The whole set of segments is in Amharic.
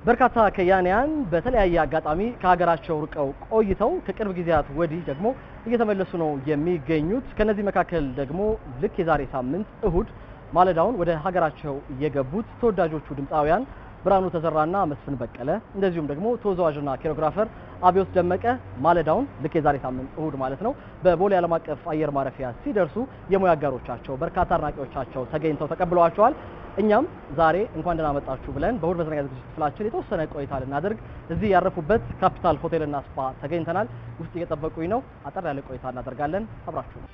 በርካታ ከያንያን በተለያየ አጋጣሚ ከሀገራቸው ርቀው ቆይተው ከቅርብ ጊዜያት ወዲህ ደግሞ እየተመለሱ ነው የሚገኙት። ከነዚህ መካከል ደግሞ ልክ የዛሬ ሳምንት እሁድ ማለዳውን ወደ ሀገራቸው የገቡት ተወዳጆቹ ድምፃውያን ብርሃኑ ተዘራና መስፍን በቀለ እንደዚሁም ደግሞ ተወዛዋዥና ኮሪዮግራፈር አብዮት ደመቀ ማለዳውን ልክ የዛሬ ሳምንት እሁድ ማለት ነው በቦሌ ዓለም አቀፍ አየር ማረፊያ ሲደርሱ የሙያ አጋሮቻቸው በርካታ አድናቂዎቻቸው ተገኝተው ተቀብለዋቸዋል። እኛም ዛሬ እንኳን ደህና መጣችሁ ብለን በእሁድ መዝናኛ ዝግጅት ክፍላችን የተወሰነ ቆይታ ልናደርግ እዚህ ያረፉበት ካፒታል ሆቴልና ስፓ ተገኝተናል። ውስጥ እየጠበቁኝ ነው። አጠር ያለ ቆይታ እናደርጋለን። አብራችሁ ነው።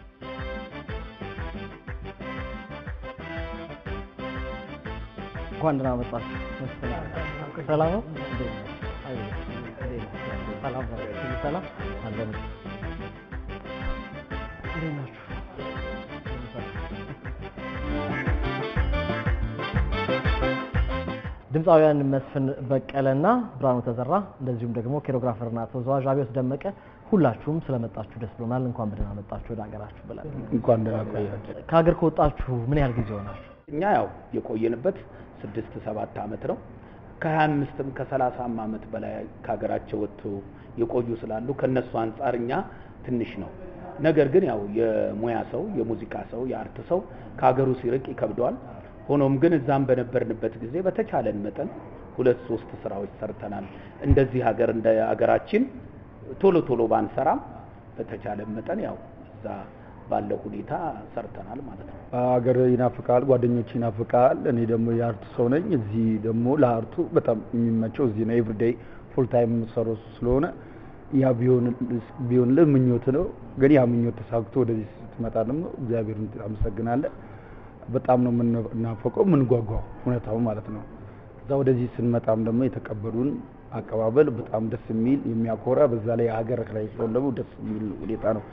እንኳን ደህና መጣችሁ። ሰላም ነው? ሰላም ነው? ሰላም አለን። እንዴት ናችሁ? ድምፃውያን መስፍን በቀለና ብርሃኑ ተዘራ እንደዚሁም ደግሞ ኮሪዮግራፈርና ተወዛዋዥ አብዮት ደመቀ ሁላችሁም ስለመጣችሁ ደስ ብሎናል። እንኳን በደህና መጣችሁ ወደ ሀገራችሁ ብለን። እንኳን ደህና ቆያችሁ። ከሀገር ከወጣችሁ ምን ያህል ጊዜ ሆናችሁ? እኛ ያው የቆየንበት 6-7 ዓመት ነው። ከ25ም ከ30ም ዓመት በላይ ከሀገራቸው ወጥቶ የቆዩ ስላሉ ከነሱ አንፃር እኛ ትንሽ ነው። ነገር ግን ያው የሙያ ሰው፣ የሙዚቃ ሰው፣ የአርት ሰው ከሀገሩ ሲርቅ ይከብደዋል። ሆኖም ግን እዛም በነበርንበት ጊዜ በተቻለን መጠን 2-3 ስራዎች ሰርተናል። እንደዚህ ሀገር እንደ ሀገራችን ቶሎ ባንሰራም በተቻለን መጠን ያው እዛ ባለው ሁኔታ ሰርተናል ማለት ነው። ሀገር ይናፍቃል፣ ጓደኞች ይናፍቃል። እኔ ደግሞ የአርት ሰው ነኝ። እዚህ ደግሞ ለአርቱ በጣም የሚመቸው እዚህ ነው። ኤቭሪዴይ ፉል ታይም ሰሮ ስለሆነ ያ ቢሆን ለምኞት ነው። ግን ያ ምኞት ተሳክቶ ወደዚህ ስትመጣ ደግሞ እግዚአብሔርን አመሰግናለሁ። በጣም ነው የምናፈቀው የምንጓጓው ሁኔታው ማለት ነው። እዛ ወደዚህ ስንመጣም ደግሞ የተቀበሉን አቀባበል በጣም ደስ የሚል የሚያኮራ፣ በዛ ላይ ሀገር ላይ ስለሆነ ደግሞ ደስ የሚል ሁኔታ ነው።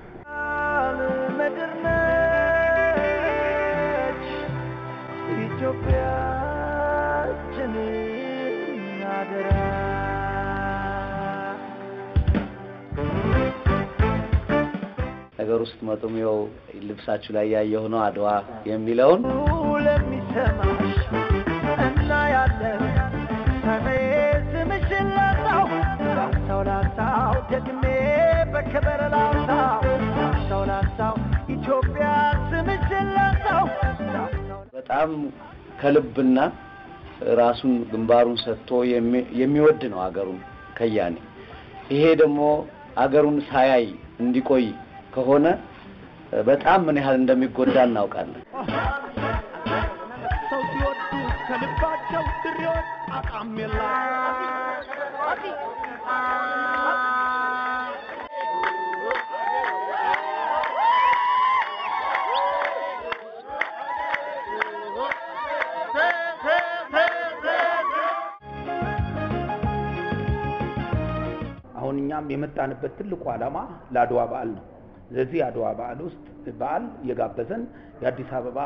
ነገር ውስጥ መጥሚው ልብሳችሁ ላይ ያየው ነው አድዋ የሚለውን ለሚሰማሽ እና ያለ ተመስ ምሽላታው ላታው ደግሜ በከበረ ላታው ኢትዮጵያ ስምሽላታው በጣም ከልብና ራሱን ግንባሩን ሰጥቶ የሚወድ ነው አገሩን ከያኔ። ይሄ ደግሞ አገሩን ሳያይ እንዲቆይ ከሆነ በጣም ምን ያህል እንደሚጎዳ እናውቃለን። ሰው ሲወዱ ከልባቸው ድሪዎች አቃሜላ አሁን እኛም የመጣንበት ትልቁ ዓላማ ለአድዋ በዓል ነው። ስለዚህ አድዋ በዓል ውስጥ በዓል የጋበዘን የአዲስ አበባ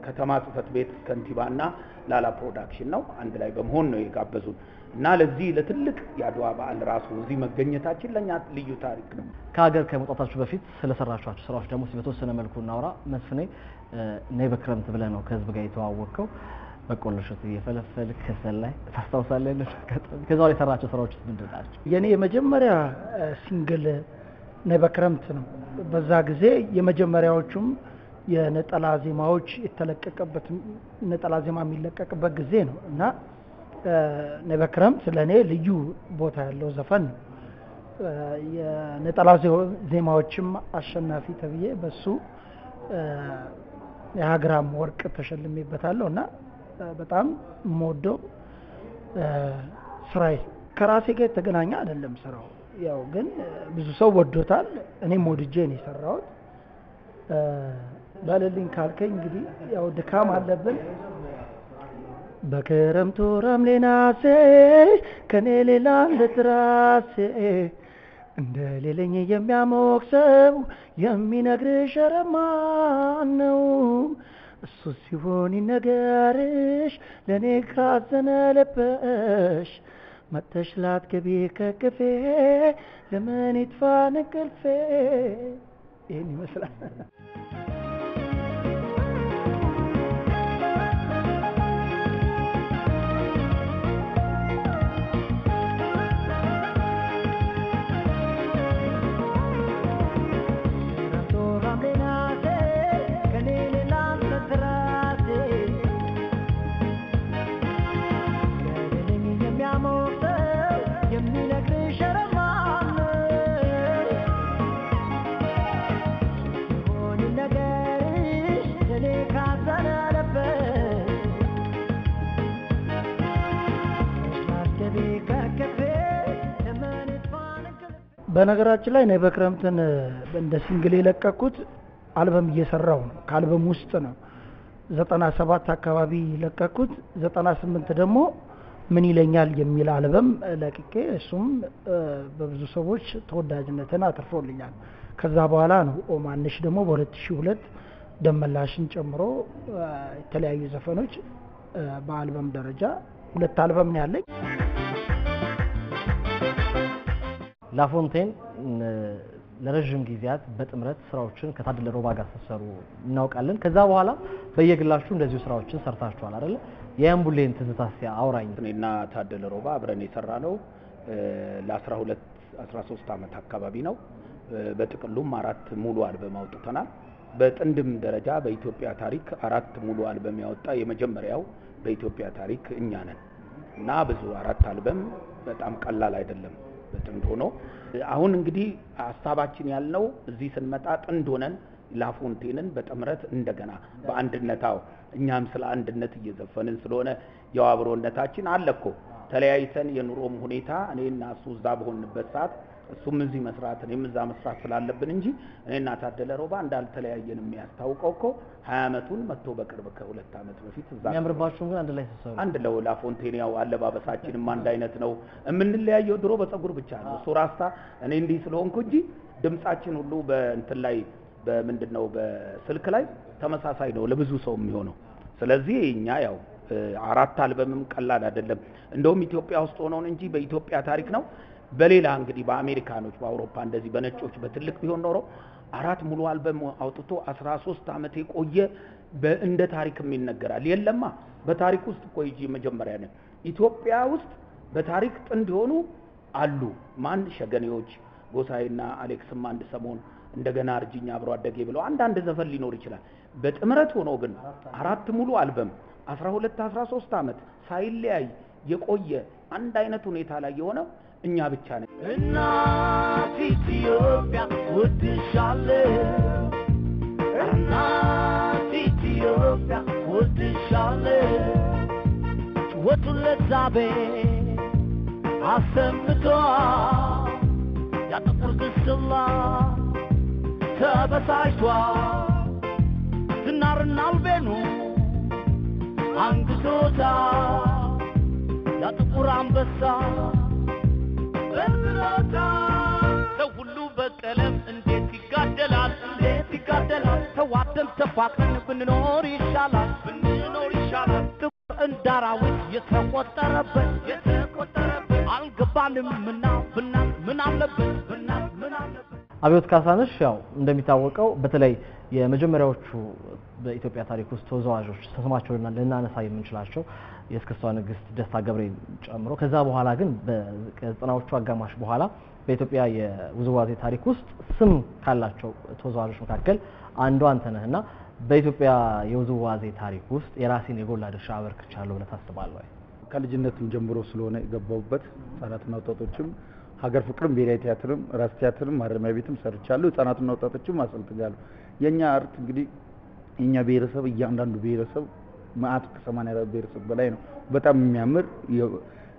ከተማ ጽሕፈት ቤት ከንቲባና ላላ ፕሮዳክሽን ነው። አንድ ላይ በመሆን ነው የጋበዙን እና ለዚህ ለትልቅ የአድዋ በዓል ራሱ እዚህ መገኘታችን ለኛ ልዩ ታሪክ ነው። ከሀገር ከመውጣታችሁ በፊት ስለሰራችኋቸው ስራዎች ደግሞ በተወሰነ መልኩ እናውራ። መስፍኔ ነይ በክረምት ብለህ ነው ከህዝብ ጋር የተዋወቅከው። በቆሎ እሸት እየፈለፈል ከሰል ላይ ታስታውሳለህ? ከዛ ላይ የሰራቸው ስራዎች ምንድን ናቸው? የኔ የመጀመሪያ ሲንግል ነይ በክረምት ነው። በዛ ጊዜ የመጀመሪያዎቹም የነጠላ ዜማዎች የተለቀቀበት ነጠላ ዜማ የሚለቀቅበት ጊዜ ነው እና ነይ በክረምት ለኔ ልዩ ቦታ ያለው ዘፈን ነው። የነጠላ ዜማዎችም አሸናፊ ተብዬ በሱ የሀገራም ወርቅ ተሸልሜበታለሁ እና በጣም ሞዶ ስራዬ ከራሴ ጋር የተገናኘ አይደለም ስራው። ያው ግን ብዙ ሰው ወዶታል። እኔም ወድጄ ነው የሰራሁት። ባለልኝ ካልከኝ እንግዲህ ያው ድካም አለብን። በክረምቱ ረምሌ ናሴ ከኔ ሌላ ለትራሴ እንደ ሌለኝ የሚያሞቅ ሰው የሚነግርሽ ኧረ ማን ነው? እሱ ሲሆን ይነገርሽ ለኔ ካዘነ ልብሽ መጥተሽ ላትገቢ ከቅፌ ለምን ይጥፋ እንቅልፌ። ይህን ይመስላል። በነገራችን ላይ ነይ በክረምትን እንደ ሲንግል የለቀኩት አልበም እየሰራው ነው። ከአልበም ውስጥ ነው 97 አካባቢ ለቀኩት። 98 ደግሞ ምን ይለኛል የሚል አልበም ለቅቄ እሱም በብዙ ሰዎች ተወዳጅነትን አትርፎልኛል። ከዛ በኋላ ነው ኦማንሽ ደግሞ በ2002 ደመላሽን ጨምሮ የተለያዩ ዘፈኖች በአልበም ደረጃ 2 አልበም ነው ያለኝ። ላፎንቴን ለረጅም ጊዜያት በጥምረት ስራዎችን ከታደለ ሮባ ጋር ተሰሩ እናውቃለን። ከዛ በኋላ በየግላችሁ እንደዚሁ ስራዎችን ሰርታችኋል አይደል? የአምቡሌን ትዝታስ አውራኝ። እኔና ታደለ ሮባ አብረን የሰራነው ለ12 13 ዓመት አካባቢ ነው። በጥቅሉም 4 ሙሉ አልበም አውጥተናል። በጥንድም ደረጃ በኢትዮጵያ ታሪክ 4 ሙሉ አልበም ያወጣ የመጀመሪያው በኢትዮጵያ ታሪክ እኛ ነን እና ብዙ 4 አልበም በጣም ቀላል አይደለም በጥንድ ሆኖ። አሁን እንግዲህ ሐሳባችን ያልነው እዚህ ስንመጣ ጥንድ ሆነን ላፎንቴንን በጥምረት እንደገና በአንድነታው እኛም ስለ አንድነት እየዘፈንን ስለሆነ ያው አብሮነታችን አለኮ ተለያይተን የኑሮም ሁኔታ እኔና እሱ እዛ በሆንበት ሰዓት እሱም እዚህ መስራት እኔም እዛ መስራት ስላለብን እንጂ እኔና ታደለ ሮባ እንዳልተለያየን የሚያስታውቀው እኮ 20 ዓመቱን መጥቶ በቅርብ ከ2 ዓመት በፊት እዛ የሚያምርባችሁ ግን አንድ ላይ ተሰሩ አንድ ለው ላፎንቴን ያው አለባበሳችንም አንድ አይነት ነው። የምንለያየው ድሮ በፀጉር ብቻ ነው። እሱ ራስታ እኔ እንዲህ ስለሆንኩ እንጂ ድምጻችን ሁሉ በእንትን ላይ በምንድነው በስልክ ላይ ተመሳሳይ ነው ለብዙ ሰው የሚሆነው። ስለዚህ እኛ ያው 4 አልበምም ቀላል አይደለም። እንደውም ኢትዮጵያ ውስጥ ሆነውን እንጂ በኢትዮጵያ ታሪክ ነው። በሌላ እንግዲህ በአሜሪካኖች በአውሮፓ እንደዚህ በነጮች በትልቅ ቢሆን ኖሮ 4 ሙሉ አልበም አውጥቶ 13 ዓመት የቆየ እንደ ታሪክም ይነገራል። የለማ በታሪክ ውስጥ እኮ ይጂ መጀመሪያ ነው። ኢትዮጵያ ውስጥ በታሪክ ጥንድ ሆኑ አሉ። ማን ሸገኔዎች ጎሳይና አሌክስም አንድ ሰሞን እንደገና አርጅኛ አብሮ አደጌ ብለው አንድ ዘፈን ሊኖር ይችላል። በጥምረት ሆኖ ግን 4 ሙሉ አልበም 12 13 ዓመት ሳይለያይ የቆየ አንድ አይነት ሁኔታ ላይ የሆነ እኛ ብቻ ነን። እናት ኢትዮጵያ ወድሻለሁ፣ እናት ኢትዮጵያ ወድሻለሁ። ወጡለት ዛቤ አሰምቷል ያጠቁር ግስላ ተበሳጭቷል። ዝናርና አልቤኑ አንግቶታል ያጥቁር አንበሳ ሰው ሁሉ በቀለም እንዴት ይጋደላል ተዋደን ተፋቅረን ብንኖር ይሻላል እንዳራዊት የተቆጠረበት አልገባንም ምን አለበት አብዮት ካሳነሽ ያው እንደሚታወቀው በተለይ የመጀመሪያዎቹ በኢትዮጵያ ታሪክ ውስጥ ተወዛዋዦች ተስማቸውና ልናነሳ የምንችላቸው የእስክስቷ ንግስት ደስታ ገብሬን ጨምሮ ከዛ በኋላ ግን በ90ዎቹ አጋማሽ በኋላ በኢትዮጵያ የውዝዋዜ ታሪክ ውስጥ ስም ካላቸው ተወዛዋዦች መካከል አንዱ አንተ ነህና በኢትዮጵያ የውዝዋዜ ታሪክ ውስጥ የራሴን የጎላ ድርሻ አበርክቻለሁ ብለህ ታስባለህ ወይ? ከልጅነትም ጀምሮ ስለሆነ የገባሁበት ህጻናትና ወጣቶችም ሀገር ፍቅርም ብሔራዊ ቲያትርም ራስ ቲያትርም ማረሚያ ቤትም ሰርቻለሁ። ህጻናትና ወጣቶችም አሰልጥኛለሁ። የኛ አርት እንግዲህ የኛ ብሔረሰብ እያንዳንዱ ብሔረሰብ ማአት ከ84 ብሔረሰብ በላይ ነው። በጣም የሚያምር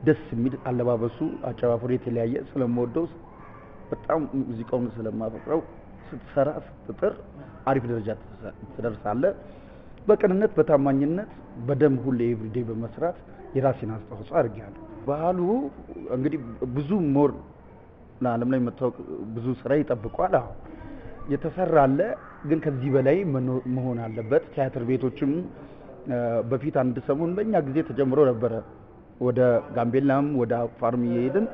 ደስ የሚል አለባበሱ አጨፋፈሩ የተለያየ ስለምወደው በጣም ሙዚቃውን ስለማፈቅረው ስትሰራ ስትጥር አሪፍ ደረጃ ትደርሳለህ። በቅንነት በታማኝነት በደም ሁሌ ኤቭሪዴይ በመስራት የራሴን አስተዋጽኦ አድርጌያለሁ። ባህሉ እንግዲህ ብዙ ሞር ለዓለም ላይ መታወቅ ብዙ ስራ ይጠብቋል። አሁን የተሰራ አለ፣ ግን ከዚህ በላይ መሆን አለበት። ቲያትር ቤቶችም በፊት አንድ ሰሞን በእኛ ጊዜ ተጀምሮ ነበረ። ወደ ጋምቤላም ወደ አፋርም እየሄድን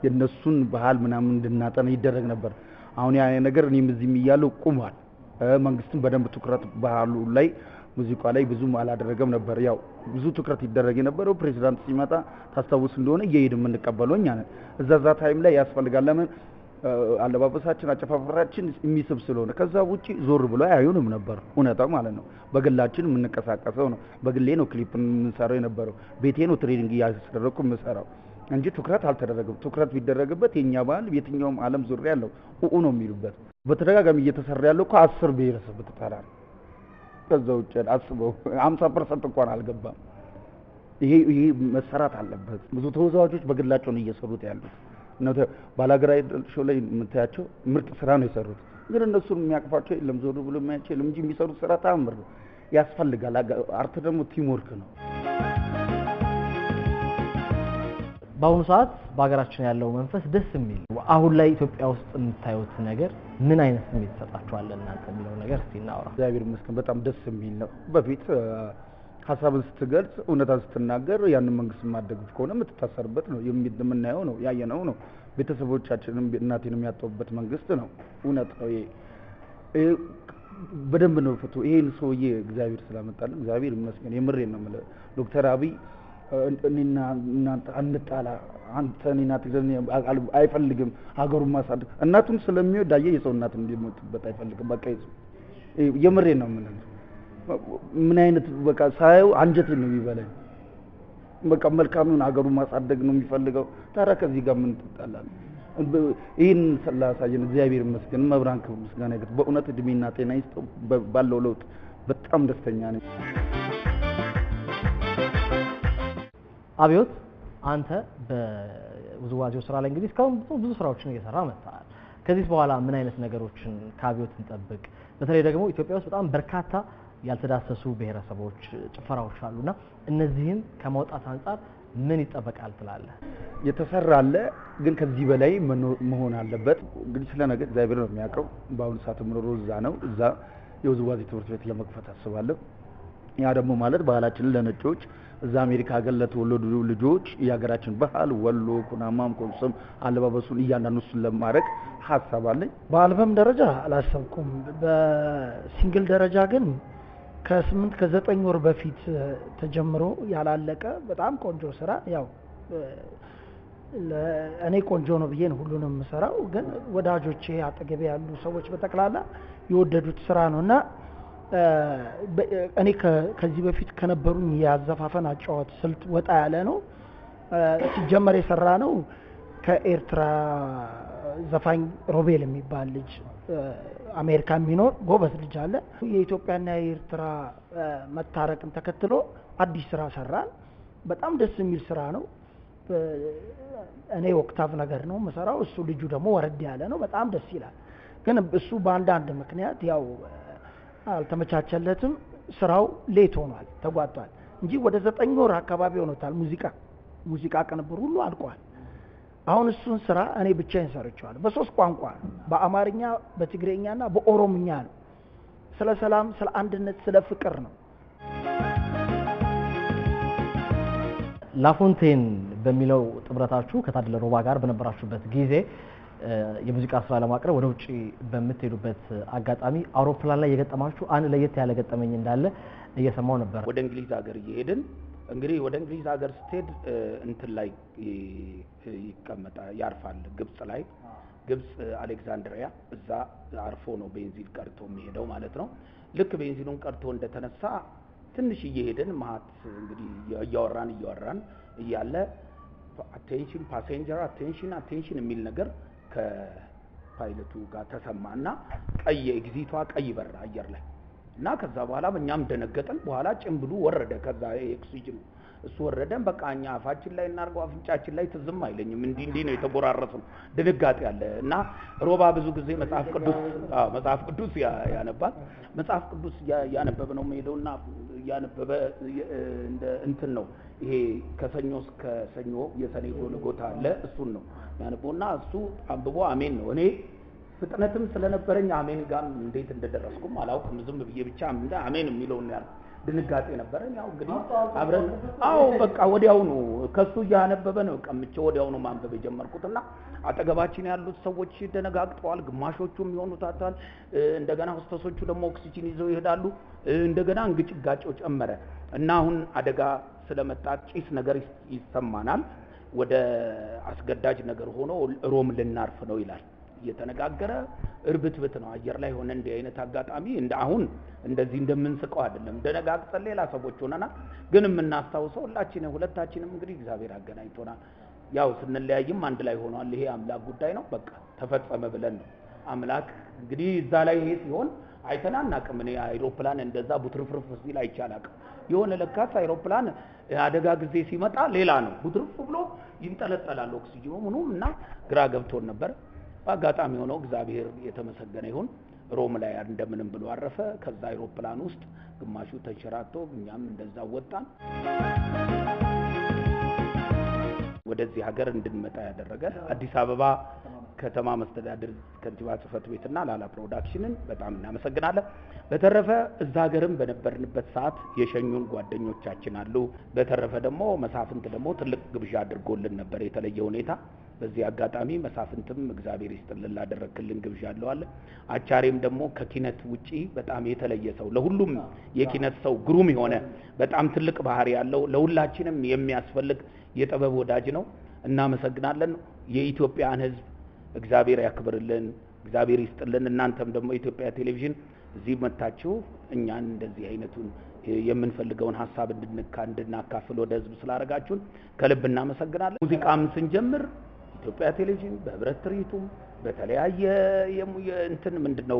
የነሱን ባህል ምናምን እንድናጠና ይደረግ ነበር። አሁን ያ ነገር እኔም እዚህም እያለሁ ቁሟል። መንግስትም በደንብ ትኩረት ባህሉ ላይ ሙዚቃ ላይ ብዙም አላደረገም ነበር። ያው ብዙ ትኩረት ይደረግ የነበረው ፕሬዝዳንት ሲመጣ ታስታውስ እንደሆነ እየሄድን የምንቀበለው እኛ ነን። እዛ ታይም ላይ ያስፈልጋል። ለምን አለባበሳችን አጨፋፈራችን የሚስብ ስለሆነ። ከዛ ውጪ ዞር ብሎ አያዩንም ነበር እውነታው ማለት ነው። በግላችን የምንቀሳቀሰው ነው። በግሌ ነው ክሊፕ የምንሰራው የነበረው። ቤቴ ነው ትሬኒንግ እያስደረኩ የምሰራው እንጂ ትኩረት አልተደረገም። ትኩረት ቢደረግበት የኛ ባህል የትኛውም ዓለም ዙሪያ ያለው ኡኡ ነው የሚሉበት። በተደጋጋሚ እየተሰራ ያለው እኮ 10 ብሔረሰብ ተጠራ ነው። ከዛ ውጪ አስበው 50% እንኳን አልገባም። ይሄ መሰራት አለበት። ብዙ ተወዛዋዦች በግላቸው ነው እየሰሩት ያሉት። ባላገር አይደል ሾው ላይ የምታያቸው ምርጥ ስራ ነው የሰሩት። ግን እነሱን የሚያቅፋቸው የለም፣ ዞር ብሎ የሚያያቸው የለም እንጂ የሚሰሩት ስራ ተአምር ነው። ያስፈልጋል። አርት ደግሞ ቲም ወርክ ነው። በአሁኑ ሰዓት በሀገራችን ያለው መንፈስ ደስ የሚል አሁን ላይ ኢትዮጵያ ውስጥ የምታዩት ነገር ምን አይነት ስሜት ይሰጣችኋል እናንተ የሚለው ነገር እስቲ እናውራ። እግዚአብሔር ይመስገን በጣም ደስ የሚል ነው። በፊት ሀሳብን ስትገልጽ እውነታን ስትናገር ያንን መንግስት ማደግፍ ከሆነ የምትታሰርበት ነው የምናየው ነው ያየነው ነው። ቤተሰቦቻችንም እናቴን የሚያጠቡበት መንግስት ነው። እውነት ነው። ይሄ በደንብ ነው ፍቱ። ይሄን ሰውዬ እግዚአብሔር ስላመጣልን እግዚአብሔር ይመስገን። የምሬን ነው የምልህ ዶክተር አብይ እኔና እናንተ አንጣላ፣ አንተ እኔና ትግሬ አይፈልግም ሀገሩን ማሳደግ። እናቱን ስለሚወድ አየህ የሰው እናት እንዲሞትበት አይፈልግም። በቃ የምሬን ነው የምልህ። ምን አይነት በቃ ሳየው አንጀቴን ነው የሚበላኝ። በቃ መልካሙን ሀገሩን ማሳደግ ነው የሚፈልገው። ታዲያ ከዚህ ጋር ምን ትጣላለን? ይህን ስላሳየን እግዚአብሔር ይመስገን። መብራን ክብር ምስጋና ይግባው። በእውነት እድሜና ጤና ይስጠው። ባለው ለውጥ በጣም ደስተኛ ነኝ። አብዮት አንተ በውዝዋዜው ስራ ላይ እንግዲህ እስካሁን ብዙ ስራዎችን እየሰራ መጥተሃል። ከዚህ በኋላ ምን አይነት ነገሮችን ከአብዮት እንጠብቅ? በተለይ ደግሞ ኢትዮጵያ ውስጥ በጣም በርካታ ያልተዳሰሱ ብሔረሰቦች ጭፈራዎች አሉና እነዚህን ከማውጣት አንጻር ምን ይጠበቃል ትላለህ? የተሰራ አለ፣ ግን ከዚህ በላይ መሆን አለበት። እንግዲህ ስለ ነገ እግዚአብሔር ነው የሚያውቀው። በአሁኑ ሰዓት የምኖረው እዛ ነው። እዛ የውዝዋዜ ትምህርት ቤት ለመክፈት አስባለሁ። ያ ደግሞ ማለት ባህላችንን ለነጮች እዛ አሜሪካ ሀገር ለተወለዱ ልጆች የሀገራችን ባህል ወሎ፣ ኩናማም፣ ኮንሶም አለባበሱን እያንዳንዱን ለማድረግ ሀሳብ አለኝ። በአልበም ደረጃ አላሰብኩም። በሲንግል ደረጃ ግን ከ8 ከ9 ወር በፊት ተጀምሮ ያላለቀ በጣም ቆንጆ ስራ ያው እኔ ቆንጆ ነው ብዬ ነው ሁሉንም የምሰራው፣ ግን ወዳጆቼ አጠገቤ ያሉ ሰዎች በጠቅላላ የወደዱት ስራ ነውና እኔ ከዚህ በፊት ከነበሩኝ የአዘፋፈን አጫዋት ስልት ወጣ ያለ ነው። ሲጀመር የሰራ ነው ከኤርትራ ዘፋኝ ሮቤል የሚባል ልጅ አሜሪካ የሚኖር ጎበዝ ልጅ አለ። የኢትዮጵያና የኤርትራ መታረቅን ተከትሎ አዲስ ስራ ሰራን። በጣም ደስ የሚል ስራ ነው። እኔ ኦክታቭ ነገር ነው የምሰራው፣ እሱ ልጁ ደግሞ ወረድ ያለ ነው። በጣም ደስ ይላል። ግን እሱ በአንዳንድ ምክንያት ያው አልተመቻቸለትም። ስራው ሌት ሆኗል፣ ተጓቷል እንጂ ወደ 9 ወር አካባቢ ሆኖታል። ሙዚቃ ቅንብር ሁሉ አልቋል። አሁን እሱን ስራ እኔ ብቻዬን ሰርቼዋለሁ። በ3 ቋንቋ ነው፣ በአማርኛ፣ በትግሬኛና በኦሮምኛ ነው። ስለ ሰላም፣ ስለ አንድነት፣ ስለ ፍቅር ነው። ላፎንቴን በሚለው ጥምረታችሁ ከታደለ ሮባ ጋር በነበራችሁበት ጊዜ የሙዚቃ ስራ ለማቅረብ ወደ ውጪ በምትሄዱበት አጋጣሚ አውሮፕላን ላይ የገጠማችሁ አንድ ለየት ያለ ገጠመኝ እንዳለ እየሰማው ነበር። ወደ እንግሊዝ ሀገር እየሄድን እንግዲህ ወደ እንግሊዝ ሀገር ስትሄድ እንትን ላይ ያርፋል፣ ግብጽ ላይ ግብጽ አሌክዛንድሪያ፣ እዛ አርፎ ነው ቤንዚን ቀርቶ የሚሄደው ማለት ነው። ልክ ቤንዚኑን ቀርቶ እንደተነሳ ትንሽ እየሄድን ማት እንግዲህ እያወራን እያለ አቴንሽን ፓሴንጀር አቴንሽን የሚል ነገር ከፓይለቱ ጋር ተሰማና ቀይ ኤግዚቷ ቀይ በራ አየር ላይ እና ከዛ በኋላ በእኛም ደነገጠን። በኋላ ጭምብሉ ወረደ፣ ከዛ ኦክሲጅኑ እሱ ወረደን። በቃ እኛ አፋችን ላይ እናርገው አፍንጫችን ላይ ትዝም አይለኝም። እንዲህ ነው የተጎራረሰው። ድንጋጤ ያለ እና ሮባ ብዙ ጊዜ መጽሐፍ ቅዱስ ያነባል። መጽሐፍ ቅዱስ ያነበበ ነው የሚሄደውና ያነበበ እንደ እንትን ነው ይሄ ከሰኞ እስከ ሰኞ የሰኔ ጎልጎታ አለ፣ እሱን ነው ያነበውና እሱ አንብቦ አሜን ነው። እኔ ፍጥነትም ስለነበረኝ አሜን ጋር እንዴት እንደደረስኩም አላውቅም። ዝም ብዬ ብቻ አሜን የሚለውን ያልኩት ድንጋጤ ነበረኝ። ያው እንግዲህ አብረን በቃ ወዲያውኑ ከሱ እያነበበ ነው ቀምቼ ወዲያውኑ ማንበብ የጀመርኩትና አጠገባችን ያሉት ሰዎች ደነጋግጠዋል። ግማሾቹም ይሆኑታታል። እንደገና ሆስተሶቹ ደግሞ ኦክሲጂን ይዘው ይሄዳሉ። እንደገና እንግጭጋጭው ጨመረ እና አሁን አደጋ ስለመጣ ጭስ ነገር ይሰማናል። ወደ አስገዳጅ ነገር ሆኖ ሮም ልናርፍ ነው ይላል። እየተነጋገረ እርብትብት ነው አየር ላይ ሆነ። እንዲህ አይነት አጋጣሚ አሁን እንደዚህ እንደምንስቀው አይደለም። ደነጋግጠን ሌላ ሰዎች ሆነናል። ግን የምናስታውሰው ሁለታችንም እንግዲህ እግዚአብሔር አገናኝቶናል። ያው ስንለያይም አንድ ላይ ሆኗል። ይሄ አምላክ ጉዳይ ነው፣ በቃ ተፈጸመ ብለን ነው። አምላክ እንግዲህ እዛ ላይ ይሄ ሲሆን አይተን አናውቅም። እኔ አይሮፕላን እንደዛ ቡትርፍርፍ ሲል አይቼ አላውቅም። የሆነ ለካስ አይሮፕላን አደጋ ጊዜ ሲመጣ ሌላ ነው፣ ቡትርፍ ብሎ ይንጠለጠላል ኦክሲጅኑ ምኑም እና ግራ ገብቶን ነበር። በአጋጣሚ ሆኖ እግዚአብሔር የተመሰገነ ይሁን ሮም ላይ እንደምንም ብሎ አረፈ። ከዛ አይሮፕላን ውስጥ ግማሹ ተንሸራቶ እኛም እንደዛ ወጣን። ወደዚህ ሀገር እንድንመጣ ያደረገ አዲስ አበባ ከተማ መስተዳድር ከንቲባ ጽሕፈት ቤትና ላላ ፕሮዳክሽንን በጣም እናመሰግናለን። በተረፈ እዛ ሀገርም በነበርንበት ሰዓት የሸኙን ጓደኞቻችን አሉ። በተረፈ ደግሞ መሳፍንት ደግሞ ትልቅ ግብዣ አድርጎልን ነበር የተለየ ሁኔታ። በዚህ አጋጣሚ መሳፍንትም እግዚአብሔር ይስጥልን ላደረክልን ግብዣ አለዋለ። አቻሬም ደግሞ ከኪነት ውጪ በጣም የተለየ ሰው፣ ለሁሉም የኪነት ሰው ግሩም የሆነ በጣም ትልቅ ባህሪ ያለው ለሁላችንም የሚያስፈልግ የጥበብ ወዳጅ ነው። እናመሰግናለን። የኢትዮጵያን ሕዝብ እግዚአብሔር ያክብርልን፣ እግዚአብሔር ይስጥልን። እናንተም ደግሞ ኢትዮጵያ ቴሌቪዥን እዚህ መጣችሁ እኛን እንደዚህ አይነቱን የምንፈልገውን ሐሳብ እንድናካፍል ወደ ሕዝብ ስላደረጋችሁን ከልብ እናመሰግናለን። ሙዚቃም ስንጀምር ኢትዮጵያ ቴሌቪዥን በህብረት ትርኢቱም በተለያየ እንትን ምንድነው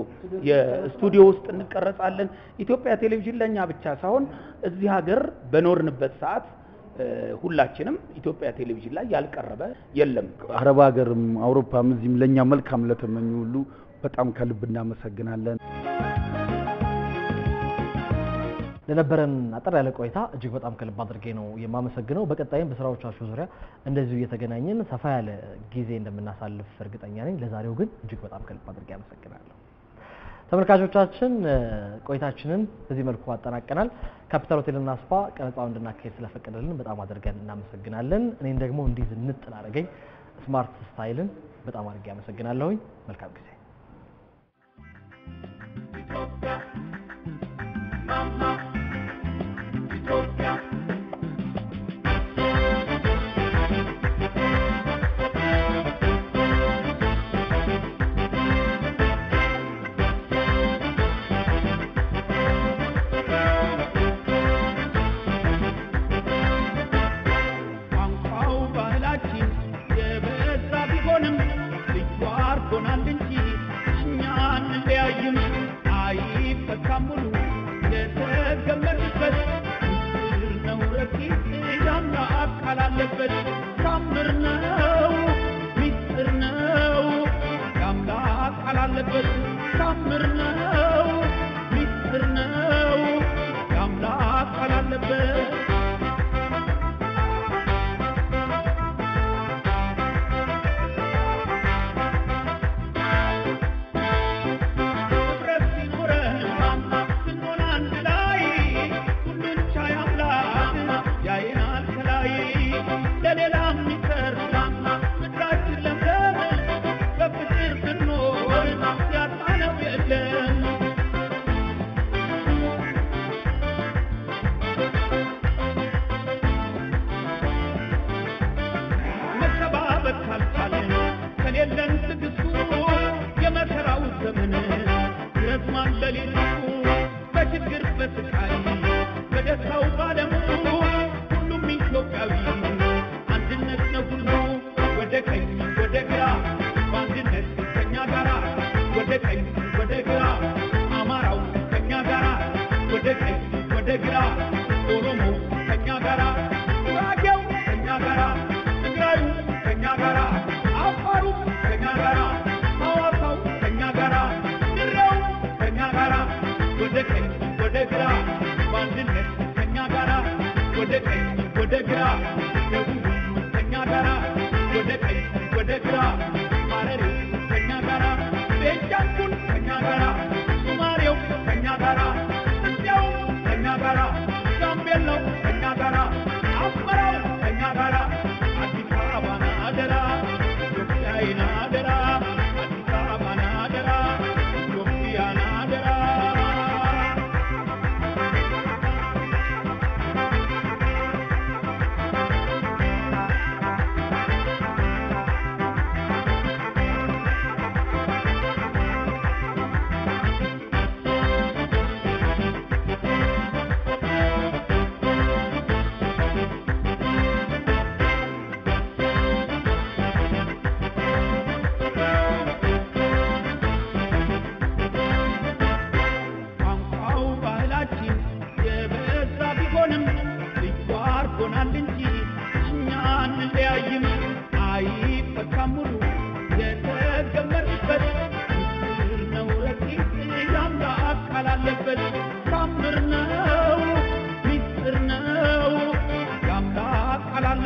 የስቱዲዮ ውስጥ እንቀረጻለን። ኢትዮጵያ ቴሌቪዥን ለኛ ብቻ ሳይሆን እዚህ ሀገር በኖርንበት ሰዓት ሁላችንም ኢትዮጵያ ቴሌቪዥን ላይ ያልቀረበ የለም። አረብ ሀገርም አውሮፓም እዚህም ለኛ መልካም ለተመኙ ሁሉ በጣም ከልብ እናመሰግናለን። ለነበረን አጠር ያለ ቆይታ እጅግ በጣም ከልብ አድርጌ ነው የማመሰግነው። በቀጣይም በስራዎቻችሁ ዙሪያ እንደዚሁ እየተገናኘን ሰፋ ያለ ጊዜ እንደምናሳልፍ እርግጠኛ ነኝ። ለዛሬው ግን እጅግ በጣም ከልብ አድርጌ አመሰግናለሁ። ተመልካቾቻችን ቆይታችንን በዚህ መልኩ አጠናቀናል። ካፒታል ሆቴልና ስፓ ቀረጻውን እንድናካሄድ ስለፈቀደልን በጣም አድርገን እናመሰግናለን። እኔን ደግሞ እንዲህ ዝንጥ ላደረገኝ ስማርት ስታይልን በጣም አድርጌ አመሰግናለሁኝ። መልካም ጊዜ።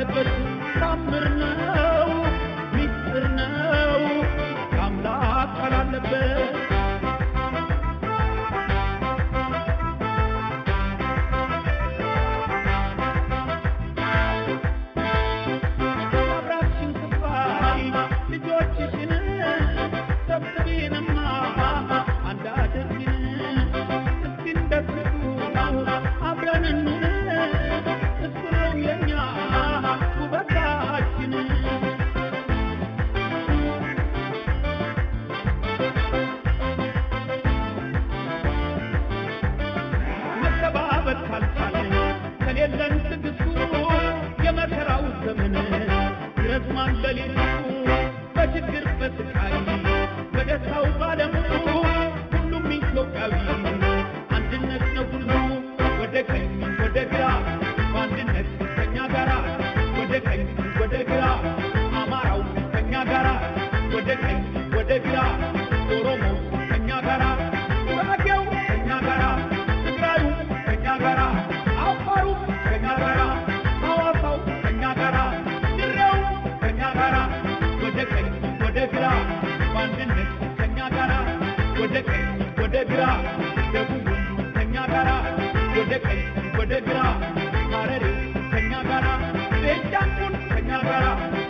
አለበት ታምር ነው ሚስጥር ነው አምላክ ቃል አለበት Where